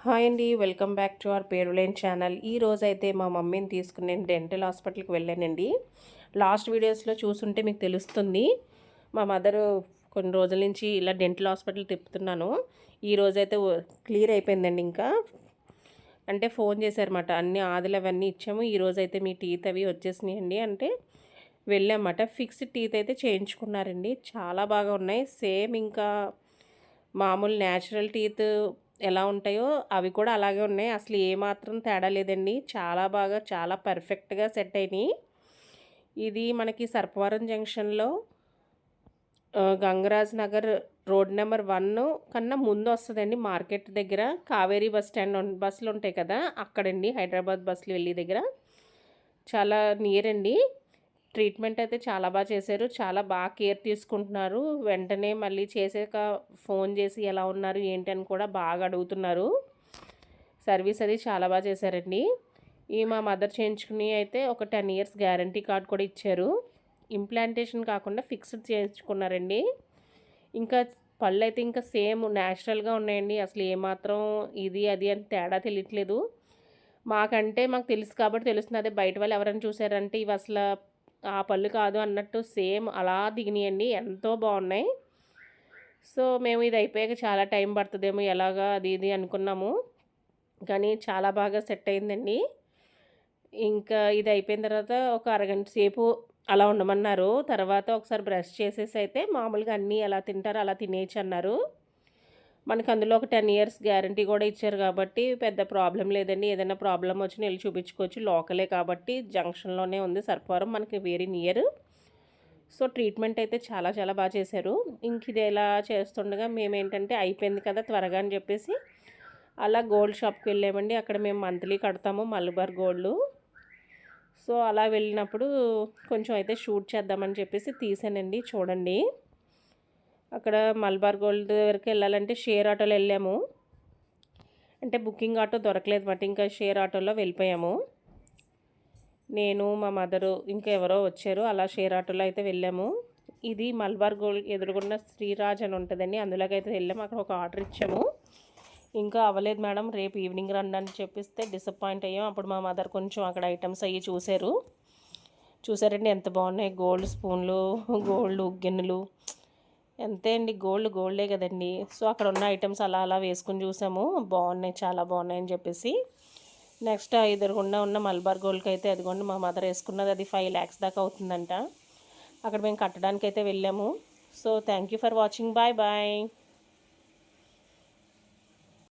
Hi అండి. Welcome back to our పేరులైన్ channel. ఈ రోజైతే మా మమ్మీని తీసుకుని నేను డెంటల్ హాస్పిటల్కి వెళ్ళానండి. లాస్ట్ వీడియోస్లో చూసుంటే మీకు తెలుస్తుంది. మా మదరు కొన్ని రోజుల నుంచి ఇలా డెంటల్ హాస్పిటల్ తిప్పుతున్నాను. ఈ రోజైతే క్లియర్ అయిపోయిందండి. ఇంకా అంటే ఫోన్ చేశారన్నమాట. అన్ని ఆదులు అవన్నీ ఇచ్చాము. ఈ రోజైతే మీ టీత్ అవి వచ్చేసినాయండి అంటే వెళ్ళామన్నమాట. ఫిక్స్డ్ టీత్ అయితే చేయించుకున్నారండి. చాలా బాగా ఉన్నాయి. సేమ్ ఇంకా మామూలు న్యాచురల్ టీత్ ఎలా ఉంటాయో అవి కూడా అలాగే ఉన్నాయి. అసలు ఏమాత్రం తేడా లేదండి. చాలా బాగా చాలా పర్ఫెక్ట్‌గా సెట్ అయినాయి. ఇది మనకి సర్పవరం జంక్షన్‌లో గంగరాజ్ నగర్ రోడ్ నెంబర్ 1 కన్నా ముందు వస్తదండి. మార్కెట్ దగ్గర కావేరీ బస్ స్టాండ్ బస్సులు ఉంటాయి కదా! అక్కడండి. హైదరాబాద్ బస్సులు వెళ్ళే దగ్గర. చాలా నియర్ అండి. ట్రీట్మెంట్ అయితే చాలా చేశారు. చాలా కేర్ తీసుకుంటున్నారు. వెంటనే మళ్ళీ చేసాక ఫోన్ చేసి ఎలా ఉన్నారు ఏంటి అని కూడా బాగా అడుగుతున్నారు. సర్వీస్ అది చాలా చేశారండి. ఈ మా మదర్ చేయించుకుని అయితే ఒక 10 ఇయర్స్ గ్యారంటీ కార్డ్ కూడా ఇచ్చారు. ఇంప్లాంటేషన్ కాకుండా ఫిక్స్డ్ చేయించుకున్నారండి. ఇంకా పళ్ళైతే ఇంకా సేమ్ న్యాచురల్‌గా ఉన్నాయండి. అసలు ఏమాత్రం ఇది అది అని తేడా తెలియట్లేదు. మాకు తెలుసు కాబట్టి తెలుస్తుంది. అదే బయట వాళ్ళు ఎవరైనా చూసారంటే ఇవి అసలు ఆ పళ్ళు కాదు అన్నట్టు సేమ్ అలా దిగినాయండి. ఎంతో బాగున్నాయి. సో మేము ఇది అయిపోయాక చాలా టైం పడుతుందేమో ఎలాగా అది ఇది అనుకున్నాము. కానీ చాలా బాగా సెట్ అయిందండి. ఇంకా ఇది అయిపోయిన తర్వాత ఒక అరగంట సేపు అలా ఉండమన్నారు. తర్వాత ఒకసారి బ్రష్ చేసేసి అయితే మామూలుగా అన్నీ ఎలా తింటారో అలా తినేయచ్చు అన్నారు. మనకు అందులో ఒక 10 ఇయర్స్ గ్యారంటీ కూడా ఇచ్చారు కాబట్టి పెద్ద ప్రాబ్లం లేదండి. ఏదైనా ప్రాబ్లమ్ వచ్చినా వెళ్ళి చూపించుకోవచ్చు. లోకలే కాబట్టి జంక్షన్‌లోనే ఉంది సర్పవరం. మనకి వెరీ నియర్. సో ట్రీట్మెంట్ అయితే చాలా చేశారు. ఇంక ఇది ఇలా చేస్తుండగా మేమేంటంటే అయిపోయింది కదా త్వరగా అని చెప్పేసి అలా గోల్డ్ షాప్‌కి వెళ్ళామండి. అక్కడ మేము మంత్లీ కడతాము మలబార్ గోల్డ్. సో అలా వెళ్ళినప్పుడు కొంచెం అయితే షూట్ చేద్దామని చెప్పేసి తీసానండి. చూడండి. అక్కడ మలబార్ గోల్డ్ దగ్గరికి వెళ్ళాలంటే షేర్ ఆటోలో వెళ్ళాము. అంటే బుకింగ్ ఆటో దొరకలేదు మాట. ఇంకా షేర్ ఆటోలో వెళ్ళిపోయాము. నేను మా మదరు ఇంకా ఎవరో వచ్చారు. అలా షేర్ ఆటోలో అయితే వెళ్ళాము. ఇది మలబార్ గోల్డ్ ఎదురుగున్న శ్రీరాజ్ అని ఉంటుందండి. అందులోకి అయితే వెళ్ళాము. అక్కడ ఒక ఆర్డర్ ఇచ్చాము. ఇంకా అవ్వలేదు మేడం రేపు ఈవినింగ్ రండి అని చెప్పిస్తే డిసప్పాయింట్ అయ్యాం. అప్పుడు మా మదర్ కొంచెం అక్కడ ఐటమ్స్ అయ్యి చూసారండి ఎంత బాగున్నాయి. గోల్డ్ స్పూన్లు, గోల్డ్ గిన్నెలు అంతే అండి. గోల్డే కదండి. సో అక్కడ ఉన్న ఐటమ్స్ అలా వేసుకుని చూసాము. బాగున్నాయి, చాలా బాగున్నాయి అని చెప్పేసి. నెక్స్ట్ ఎదురుగుండా ఉన్న మలబార్ గోల్డ్కి అయితే అదిగోండి మా మదర్ వేసుకున్నది అది 5 lakhs దాకా అవుతుందంట. అక్కడ మేము కట్టడానికి అయితే వెళ్ళాము. So thank you for watching. Bye.